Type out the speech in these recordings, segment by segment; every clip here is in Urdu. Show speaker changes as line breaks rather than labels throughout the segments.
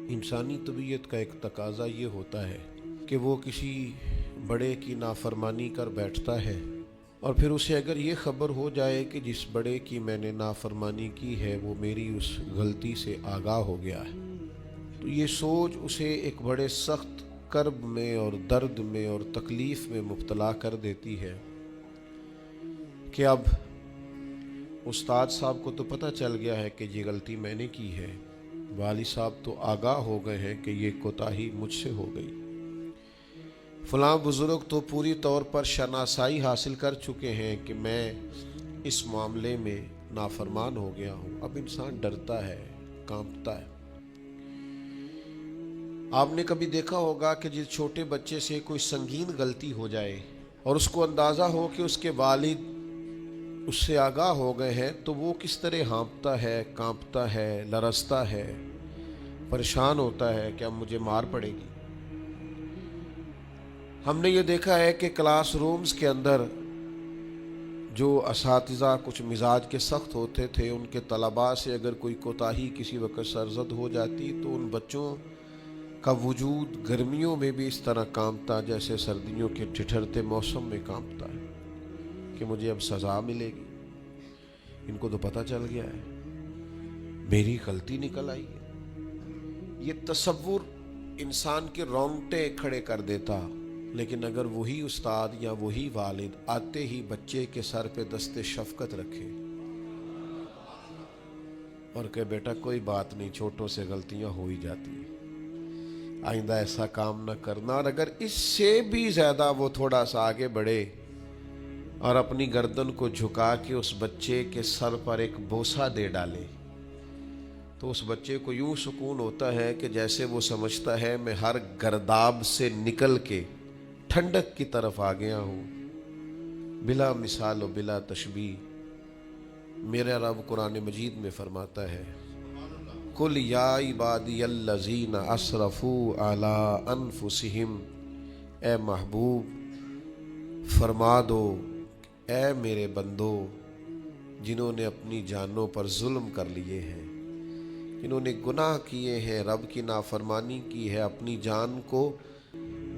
انسانی طبیعت کا ایک تقاضا یہ ہوتا ہے کہ وہ کسی بڑے کی نافرمانی کر بیٹھتا ہے، اور پھر اسے اگر یہ خبر ہو جائے کہ جس بڑے کی میں نے نافرمانی کی ہے وہ میری اس غلطی سے آگاہ ہو گیا ہے، تو یہ سوچ اسے ایک بڑے سخت کرب میں اور درد میں اور تکلیف میں مبتلا کر دیتی ہے کہ اب استاد صاحب کو تو پتہ چل گیا ہے کہ یہ غلطی میں نے کی ہے، والد صاحب تو آگاہ ہو گئے ہیں کہ یہ کوتاہی مجھ سے ہو گئی، فلاں بزرگ تو پوری طور پر شناسائی حاصل کر چکے ہیں کہ میں اس معاملے میں نافرمان ہو گیا ہوں۔ اب انسان ڈرتا ہے، کانپتا ہے۔ آپ نے کبھی دیکھا ہوگا کہ جس چھوٹے بچے سے کوئی سنگین غلطی ہو جائے اور اس کو اندازہ ہو کہ اس کے والد اس سے آگاہ ہو گئے ہیں تو وہ کس طرح ہانپتا ہے، کانپتا ہے، لرزتا ہے، پریشان ہوتا ہے کہ اب مجھے مار پڑے گی۔ ہم نے یہ دیکھا ہے کہ کلاس رومز کے اندر جو اساتذہ کچھ مزاج کے سخت ہوتے تھے، ان کے طلباء سے اگر کوئی کوتاہی کسی وقت سرزد ہو جاتی تو ان بچوں کا وجود گرمیوں میں بھی اس طرح کانپتا جیسے سردیوں کے ٹھٹھرتے موسم میں کانپتا ہے کہ مجھے اب سزا ملے گی۔ ان کو تو پتہ چل گیا ہے، میری غلطی نکل آئی ہے۔ یہ تصور انسان کے رونگٹے کھڑے کر دیتا، لیکن اگر وہی استاد یا وہی والد آتے ہی بچے کے سر پہ دست شفقت رکھے اور کہ بیٹا کوئی بات نہیں، چھوٹوں سے غلطیاں ہو ہی جاتی ہیں، آئندہ ایسا کام نہ کرنا، اور اگر اس سے بھی زیادہ وہ تھوڑا سا آگے بڑھے اور اپنی گردن کو جھکا کے اس بچے کے سر پر ایک بوسہ دے ڈالے تو اس بچے کو یوں سکون ہوتا ہے کہ جیسے وہ سمجھتا ہے میں ہر گرداب سے نکل کے ٹھنڈک کی طرف آ گیا ہوں، بلا مثال و بلا تشبیہ۔ میرا رب قرآن مجید میں فرماتا ہے قل یا عبادی الذین اسرفوا علی انفسہم، اے محبوب فرما دو اے میرے بندو جنہوں نے اپنی جانوں پر ظلم کر لیے ہیں، جنہوں نے گناہ کیے ہیں، رب کی نافرمانی کی ہے، اپنی جان کو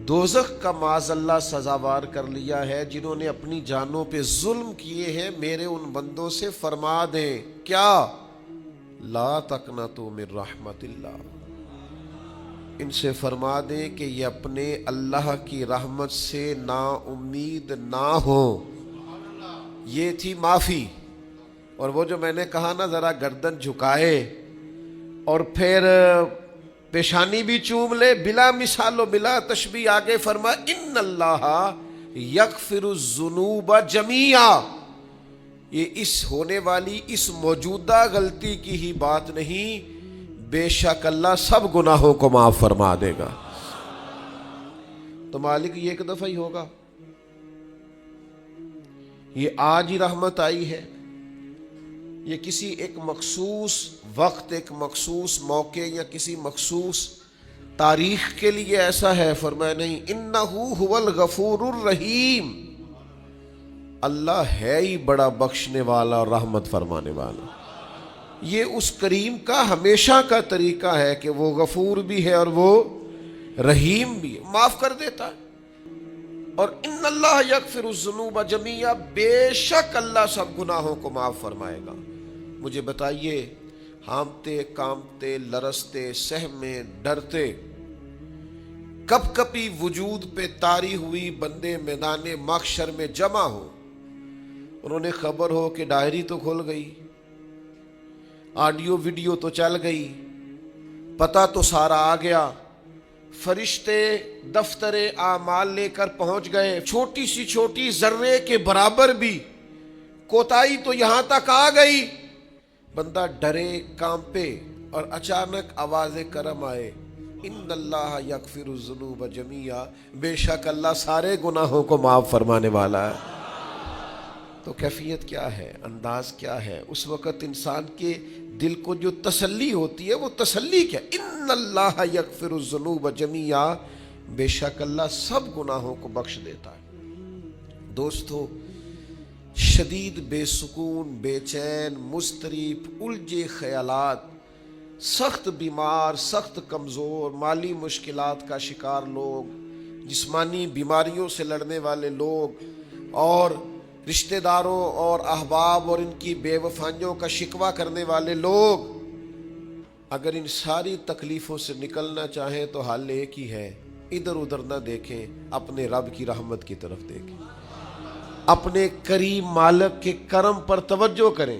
دوزخ کا معاذ اللہ سزاوار کر لیا ہے، جنہوں نے اپنی جانوں پہ ظلم کیے ہیں، میرے ان بندوں سے فرما دیں کیا؟ لا تقنطوا من رحمت اللہ، ان سے فرما دیں کہ یہ اپنے اللہ کی رحمت سے نا امید نہ ہو۔ یہ تھی معافی، اور وہ جو میں نے کہا نا ذرا گردن جھکائے اور پھر پیشانی بھی چوم لے، بلا مثال و بلا تشبیہ آگے فرما ان اللہ یغفر الذنوب جمیعا، یہ اس ہونے والی اس موجودہ غلطی کی ہی بات نہیں، بے شک اللہ سب گناہوں کو معاف فرما دے گا۔ تو مالک یہ ایک دفعہ ہی ہوگا، یہ آج ہی رحمت آئی ہے، یہ کسی ایک مخصوص وقت، ایک مخصوص موقع یا کسی مخصوص تاریخ کے لیے ایسا ہے؟ فرمایا نہیں، انہ هو الغفور الرحیم، اللہ ہے ہی بڑا بخشنے والا اور رحمت فرمانے والا۔ یہ اس کریم کا ہمیشہ کا طریقہ ہے کہ وہ غفور بھی ہے اور وہ رحیم بھی ہے، معاف کر دیتا ہے۔ اور ان اللہ یغفر الذنوب جمیعا، بے شک اللہ سب گناہوں کو معاف فرمائے گا۔ مجھے بتائیے، ہانپتے کانپتے لرزتے سہمے ڈرتے کب کبھی وجود پہ طاری ہوئی بندے میدان محشر میں جمع ہو، انہوں نے خبر ہو کہ ڈائری تو کھل گئی، آڈیو ویڈیو تو چل گئی، پتہ تو سارا آ گیا، فرشتے دفتر اعمال لے کر پہنچ گئے، چھوٹی سی چھوٹی ذرے کے برابر بھی کوتاہی تو یہاں تک آ گئی، بندہ ڈرے کانپے اور اچانک آواز کرم آئے ان اللہ یغفر الذنوب جمیعا، بے شک اللہ سارے گناہوں کو معاف فرمانے والا ہے۔ تو کیفیت کیا ہے، انداز کیا ہے اس وقت انسان کے دل کو جو تسلی ہوتی ہے، وہ تسلی کیا؟ ان اللہ یغفر الذنوب جمیعا، بے شک اللہ سب گناہوں کو بخش دیتا ہے۔ دوستو، شدید بے سکون، بے چین، مضطرب، الجھے خیالات سخت بیمار، سخت کمزور، مالی مشکلات کا شکار لوگ، جسمانی بیماریوں سے لڑنے والے لوگ، اور رشتہ داروں اور احباب اور ان کی بے وفائیوں کا شکوہ کرنے والے لوگ، اگر ان ساری تکلیفوں سے نکلنا چاہیں تو حل ایک ہی ہے، ادھر ادھر نہ دیکھیں، اپنے رب کی رحمت کی طرف دیکھیں، اپنے کریم مالک کے کرم پر توجہ کریں۔